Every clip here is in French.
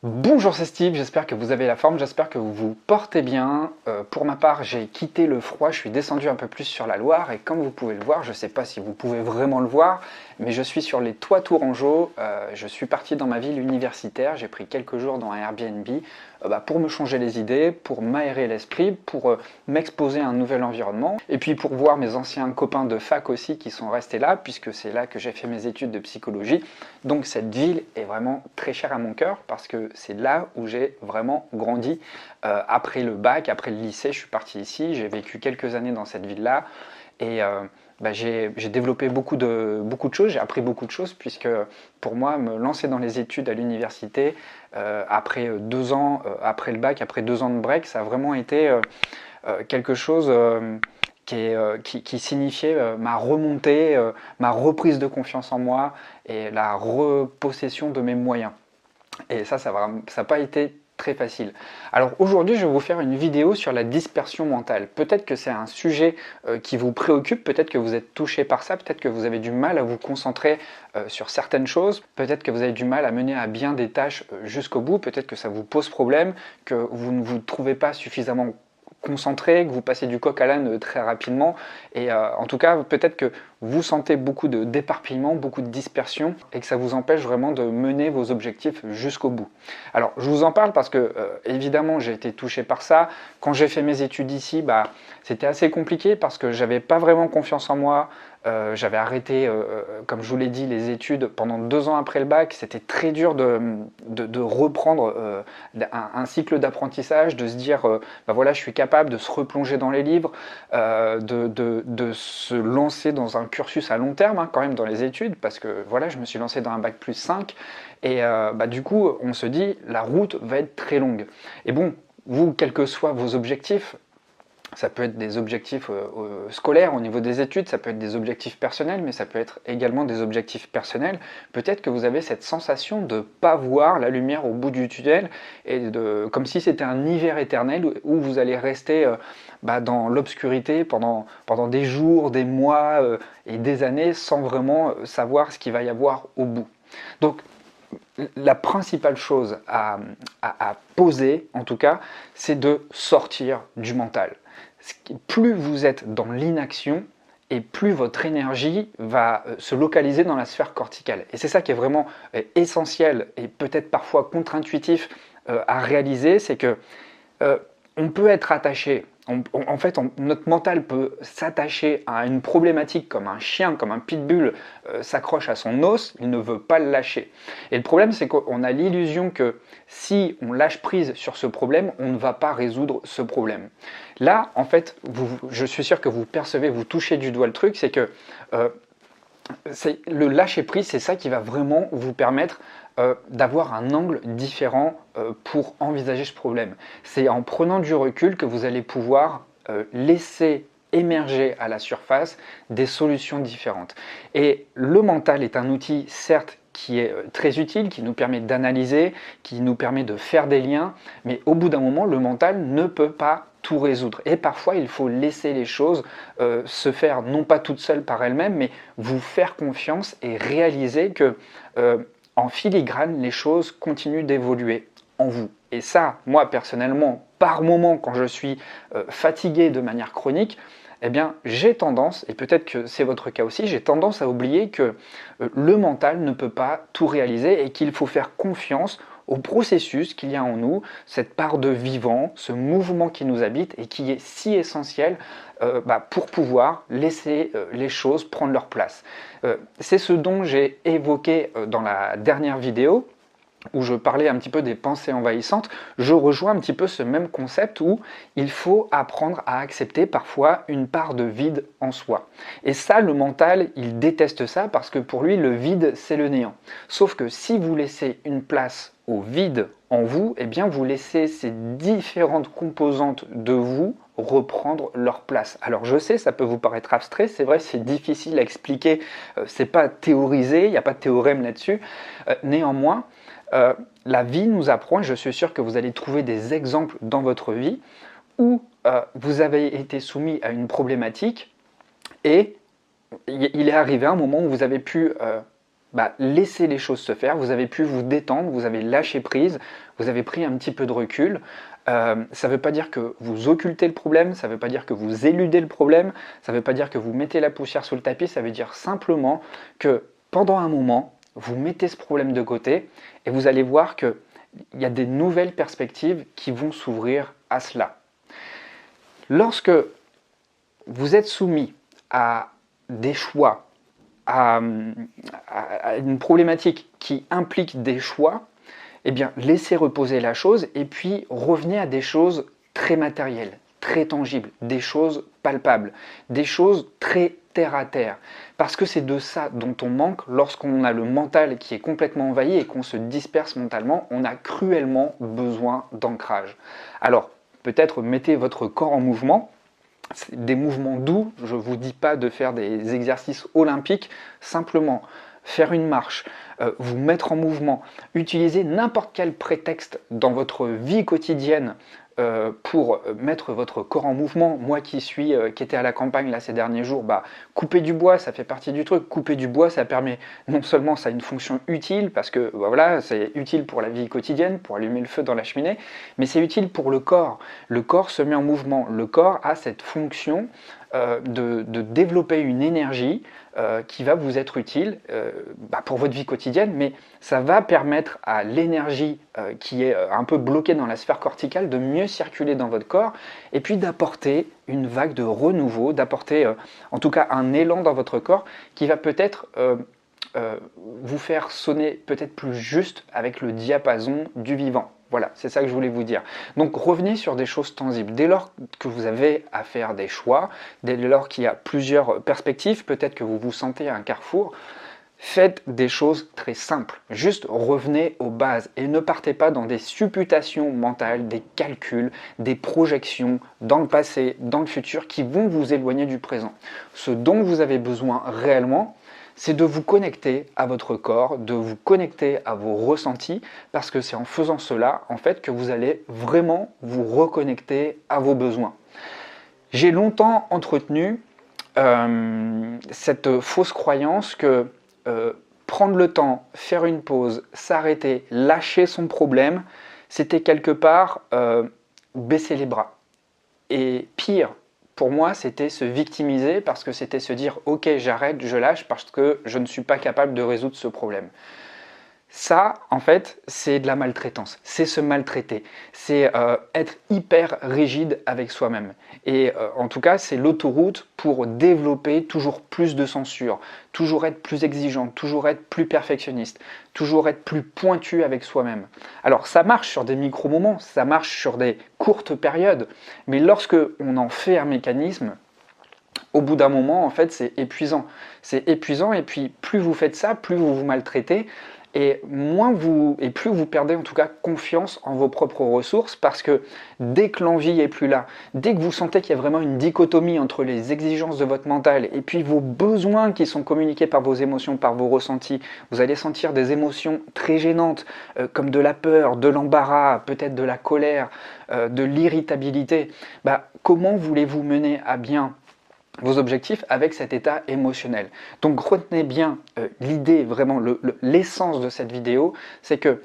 Bonjour, c'est Steve, j'espère que vous avez la forme, j'espère que vous vous portez bien. Pour ma part, j'ai quitté le froid, je suis descendu un peu plus sur la Loire et comme vous pouvez le voir, je ne sais pas si vous pouvez vraiment le voir, mais je suis sur les toits tourangeaux, je suis parti dans ma ville universitaire, j'ai pris quelques jours dans un Airbnb pour me changer les idées, pour m'aérer l'esprit, pour m'exposer à un nouvel environnement et puis pour voir mes anciens copains de fac aussi qui sont restés là puisque c'est là que j'ai fait mes études de psychologie. Donc cette ville est vraiment très chère à mon cœur parce que c'est là où j'ai vraiment grandi. Après le bac, après le lycée, je suis parti ici, j'ai vécu quelques années dans cette ville-là et j'ai développé beaucoup de choses, j'ai appris beaucoup de choses puisque pour moi, me lancer dans les études à l'université, après 2 ans, après le bac, après 2 ans de break, ça a vraiment été quelque chose qui signifiait ma remontée, ma reprise de confiance en moi et la repossession de mes moyens. Et ça n'a pas été très facile. Alors aujourd'hui, je vais vous faire une vidéo sur la dispersion mentale. Peut-être que c'est un sujet qui vous préoccupe, peut-être que vous êtes touché par ça, peut-être que vous avez du mal à vous concentrer sur certaines choses, peut-être que vous avez du mal à mener à bien des tâches jusqu'au bout, peut-être que ça vous pose problème, que vous ne vous trouvez pas suffisamment concentré, que vous passez du coq à l'âne très rapidement et en tout cas peut-être que vous sentez beaucoup d'éparpillement, beaucoup de dispersion et que ça vous empêche vraiment de mener vos objectifs jusqu'au bout. Alors je vous en parle parce que évidemment j'ai été touché par ça. Quand j'ai fait mes études ici, c'était assez compliqué parce que j'avais pas vraiment confiance en moi. J'avais arrêté, comme je vous l'ai dit, les études pendant 2 ans après le bac. C'était très dur de reprendre un cycle d'apprentissage, de se dire, voilà, je suis capable de se replonger dans les livres, de se lancer dans un cursus à long terme, quand même dans les études, parce que voilà, je me suis lancé dans un bac plus 5, et du coup, on se dit, la route va être très longue. Et bon, vous, quels que soient vos objectifs, ça peut être des objectifs scolaires au niveau des études, ça peut être des objectifs personnels, mais ça peut être également des objectifs personnels. Peut-être que vous avez cette sensation de ne pas voir la lumière au bout du tunnel, et comme si c'était un hiver éternel où vous allez rester dans l'obscurité pendant des jours, des mois et des années sans vraiment savoir ce qu'il va y avoir au bout. Donc, la principale chose à poser, en tout cas, c'est de sortir du mental. Plus vous êtes dans l'inaction, et plus votre énergie va se localiser dans la sphère corticale. Et c'est ça qui est vraiment essentiel et peut-être parfois contre-intuitif à réaliser, c'est que on peut être attaché. En fait, notre mental peut s'attacher à une problématique comme un chien, comme un pitbull s'accroche à son os, il ne veut pas le lâcher. Et le problème, c'est qu'on a l'illusion que si on lâche prise sur ce problème, on ne va pas résoudre ce problème. Là, en fait, je suis sûr que vous percevez, vous touchez du doigt le truc, c'est que le lâcher prise, c'est ça qui va vraiment vous permettre d'avoir un angle différent pour envisager ce problème. C'est en prenant du recul que vous allez pouvoir laisser émerger à la surface des solutions différentes. Et le mental est un outil, certes, qui est très utile, qui nous permet d'analyser, qui nous permet de faire des liens, mais au bout d'un moment, le mental ne peut pas tout résoudre. Et parfois, il faut laisser les choses se faire, non pas toutes seules par elles-mêmes, mais vous faire confiance et réaliser que en filigrane, les choses continuent d'évoluer en vous. Et ça, moi personnellement, par moment, quand je suis fatigué de manière chronique, eh bien, j'ai tendance, et peut-être que c'est votre cas aussi, j'ai tendance à oublier que le mental ne peut pas tout réaliser et qu'il faut faire confiance au processus qu'il y a en nous, cette part de vivant, ce mouvement qui nous habite et qui est si essentiel pour pouvoir laisser les choses prendre leur place. C'est ce dont j'ai évoqué dans la dernière vidéo, où je parlais un petit peu des pensées envahissantes. Je rejoins un petit peu ce même concept où il faut apprendre à accepter parfois une part de vide en soi. Et ça, le mental, il déteste ça parce que pour lui, le vide, c'est le néant. Sauf que si vous laissez une place au vide en vous, eh bien vous laissez ces différentes composantes de vous reprendre leur place. Alors je sais, ça peut vous paraître abstrait, c'est vrai, c'est difficile à expliquer, c'est pas théorisé, il n'y a pas de théorème là-dessus. Néanmoins, la vie nous apprend, et je suis sûr que vous allez trouver des exemples dans votre vie, où vous avez été soumis à une problématique et il est arrivé un moment où vous avez pu laissez les choses se faire, vous avez pu vous détendre, vous avez lâché prise, vous avez pris un petit peu de recul. Ça ne veut pas dire que vous occultez le problème, ça ne veut pas dire que vous éludez le problème, ça ne veut pas dire que vous mettez la poussière sous le tapis, ça veut dire simplement que pendant un moment, vous mettez ce problème de côté et vous allez voir qu'il y a des nouvelles perspectives qui vont s'ouvrir à cela. Lorsque vous êtes soumis à des choix, à une problématique qui implique des choix, eh bien, laissez reposer la chose et puis revenez à des choses très matérielles, très tangibles, des choses palpables, des choses très terre à terre. Parce que c'est de ça dont on manque lorsqu'on a le mental qui est complètement envahi et qu'on se disperse mentalement, on a cruellement besoin d'ancrage. Alors, peut-être mettez votre corps en mouvement, des mouvements doux, je ne vous dis pas de faire des exercices olympiques, simplement faire une marche, vous mettre en mouvement, utiliser n'importe quel prétexte dans votre vie quotidienne pour mettre votre corps en mouvement. Moi qui étais à la campagne là, ces derniers jours, couper du bois, ça fait partie du truc. Couper du bois, ça permet, non seulement ça a une fonction utile, parce que voilà, c'est utile pour la vie quotidienne, pour allumer le feu dans la cheminée, mais c'est utile pour le corps. Le corps se met en mouvement. Le corps a cette fonction de développer une énergie qui va vous être utile pour votre vie quotidienne, mais ça va permettre à l'énergie qui est un peu bloquée dans la sphère corticale de mieux circuler dans votre corps et puis d'apporter une vague de renouveau, d'apporter en tout cas un élan dans votre corps qui va peut-être vous faire sonner peut-être plus juste avec le diapason du vivant. Voilà, c'est ça que je voulais vous dire. Donc revenez sur des choses tangibles. Dès lors que vous avez à faire des choix, dès lors qu'il y a plusieurs perspectives, peut-être que vous vous sentez à un carrefour, faites des choses très simples. Juste revenez aux bases et ne partez pas dans des supputations mentales, des calculs, des projections dans le passé, dans le futur qui vont vous éloigner du présent. Ce dont vous avez besoin réellement, c'est de vous connecter à votre corps, de vous connecter à vos ressentis, parce que c'est en faisant cela, en fait, que vous allez vraiment vous reconnecter à vos besoins. J'ai longtemps entretenu cette fausse croyance que prendre le temps, faire une pause, s'arrêter, lâcher son problème, c'était quelque part baisser les bras. Et pire, pour moi, c'était se victimiser parce que c'était se dire « Ok, j'arrête, je lâche parce que je ne suis pas capable de résoudre ce problème ». Ça, en fait, c'est de la maltraitance, c'est se maltraiter, c'est être hyper rigide avec soi-même. Et en tout cas, c'est l'autoroute pour développer toujours plus de censure, toujours être plus exigeant, toujours être plus perfectionniste, toujours être plus pointu avec soi-même. Alors, ça marche sur des micro-moments, ça marche sur des courtes périodes, mais lorsque on en fait un mécanisme, au bout d'un moment, en fait, c'est épuisant. C'est épuisant, et puis plus vous faites ça, plus vous vous maltraitez, et plus vous perdez en tout cas confiance en vos propres ressources, parce que dès que l'envie est plus là, dès que vous sentez qu'il y a vraiment une dichotomie entre les exigences de votre mental et puis vos besoins qui sont communiqués par vos émotions, par vos ressentis, vous allez sentir des émotions très gênantes comme de la peur, de l'embarras, peut-être de la colère, de l'irritabilité. Comment voulez-vous mener à bien vos objectifs avec cet état émotionnel? Donc retenez bien l'idée, vraiment l'essence de cette vidéo, c'est que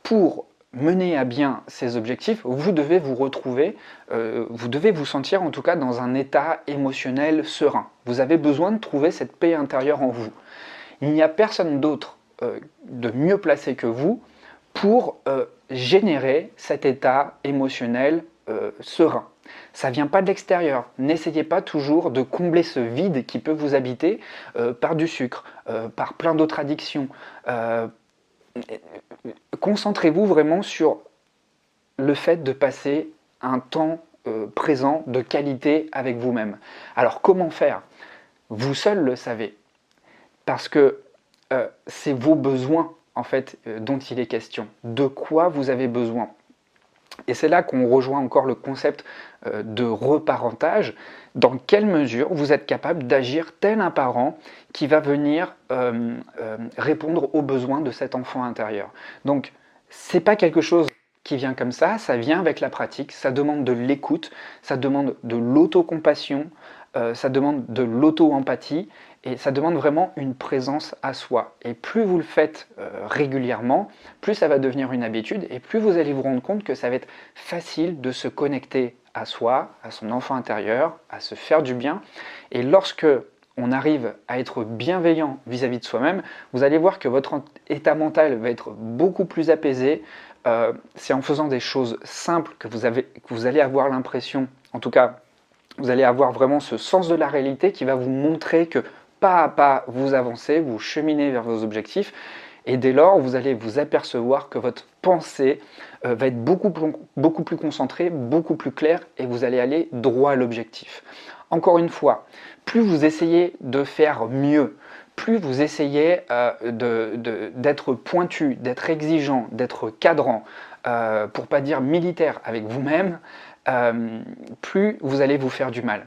pour mener à bien ces objectifs, vous devez vous retrouver, vous devez vous sentir en tout cas dans un état émotionnel serein. Vous avez besoin de trouver cette paix intérieure en vous. Il n'y a personne d'autre de mieux placé que vous pour générer cet état émotionnel serein. Ça ne vient pas de l'extérieur. N'essayez pas toujours de combler ce vide qui peut vous habiter par du sucre, par plein d'autres addictions. Concentrez-vous vraiment sur le fait de passer un temps présent de qualité avec vous-même. Alors comment faire? Vous seul le savez, parce que c'est vos besoins en fait dont il est question. De quoi vous avez besoin? Et c'est là qu'on rejoint encore le concept de reparentage. Dans quelle mesure vous êtes capable d'agir tel un parent qui va venir répondre aux besoins de cet enfant intérieur. Donc, c'est pas quelque chose qui vient comme ça vient avec la pratique, ça demande de l'écoute, ça demande de l'autocompassion, ça demande de l'auto-empathie et ça demande vraiment une présence à soi. Et plus vous le faites régulièrement, plus ça va devenir une habitude et plus vous allez vous rendre compte que ça va être facile de se connecter à soi, à son enfant intérieur, à se faire du bien. Et lorsque on arrive à être bienveillant vis-à-vis de soi-même, vous allez voir que votre état mental va être beaucoup plus apaisé. C'est en faisant des choses simples que vous allez avoir l'impression, en tout cas, vous allez avoir vraiment ce sens de la réalité qui va vous montrer que pas à pas, vous avancez, vous cheminez vers vos objectifs. Et dès lors, vous allez vous apercevoir que votre pensée va être beaucoup plus concentrée, beaucoup plus claire, et vous allez aller droit à l'objectif. Encore une fois, plus vous essayez de faire mieux, plus vous essayez d'être pointu, d'être exigeant, d'être cadrant, pour pas dire militaire avec vous-même, plus vous allez vous faire du mal.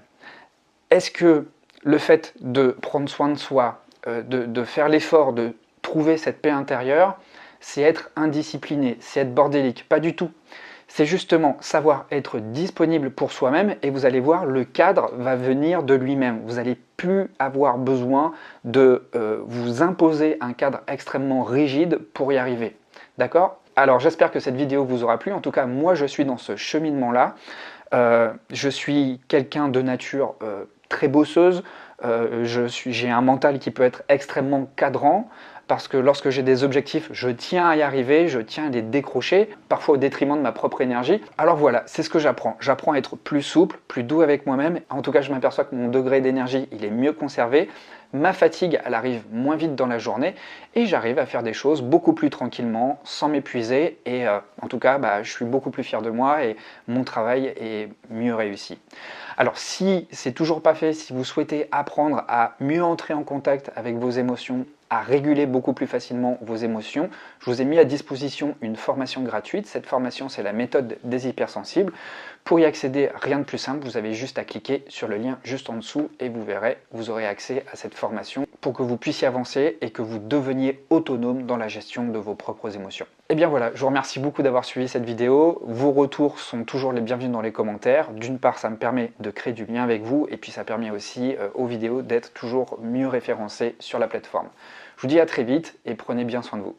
Est-ce que le fait de prendre soin de soi, de faire l'effort de trouver cette paix intérieure, c'est être indiscipliné, c'est être bordélique? Pas du tout. C'est justement savoir être disponible pour soi-même et vous allez voir, le cadre va venir de lui-même. Vous n'allez plus avoir besoin de vous imposer un cadre extrêmement rigide pour y arriver. D'accord? Alors j'espère que cette vidéo vous aura plu. En tout cas, moi je suis dans ce cheminement-là. Je suis quelqu'un de nature très bosseuse. J'ai un mental qui peut être extrêmement cadrant. Parce que lorsque j'ai des objectifs, je tiens à y arriver, je tiens à les décrocher, parfois au détriment de ma propre énergie. Alors voilà, c'est ce que j'apprends. J'apprends à être plus souple, plus doux avec moi-même. En tout cas, je m'aperçois que mon degré d'énergie, il est mieux conservé. Ma fatigue, elle arrive moins vite dans la journée et j'arrive à faire des choses beaucoup plus tranquillement, sans m'épuiser. Et en tout cas, je suis beaucoup plus fier de moi et mon travail est mieux réussi. Alors si c'est toujours pas fait, si vous souhaitez apprendre à mieux entrer en contact avec vos émotions, à réguler beaucoup plus facilement vos émotions, je vous ai mis à disposition une formation gratuite. Cette formation, c'est la méthode des hypersensibles. Pour y accéder, rien de plus simple, vous avez juste à cliquer sur le lien juste en dessous et vous verrez, vous aurez accès à cette formation pour que vous puissiez avancer et que vous deveniez autonome dans la gestion de vos propres émotions. Et bien voilà, je vous remercie beaucoup d'avoir suivi cette vidéo. Vos retours sont toujours les bienvenus dans les commentaires. D'une part, ça me permet de créer du lien avec vous et puis ça permet aussi aux vidéos d'être toujours mieux référencées sur la plateforme. Je vous dis à très vite et prenez bien soin de vous.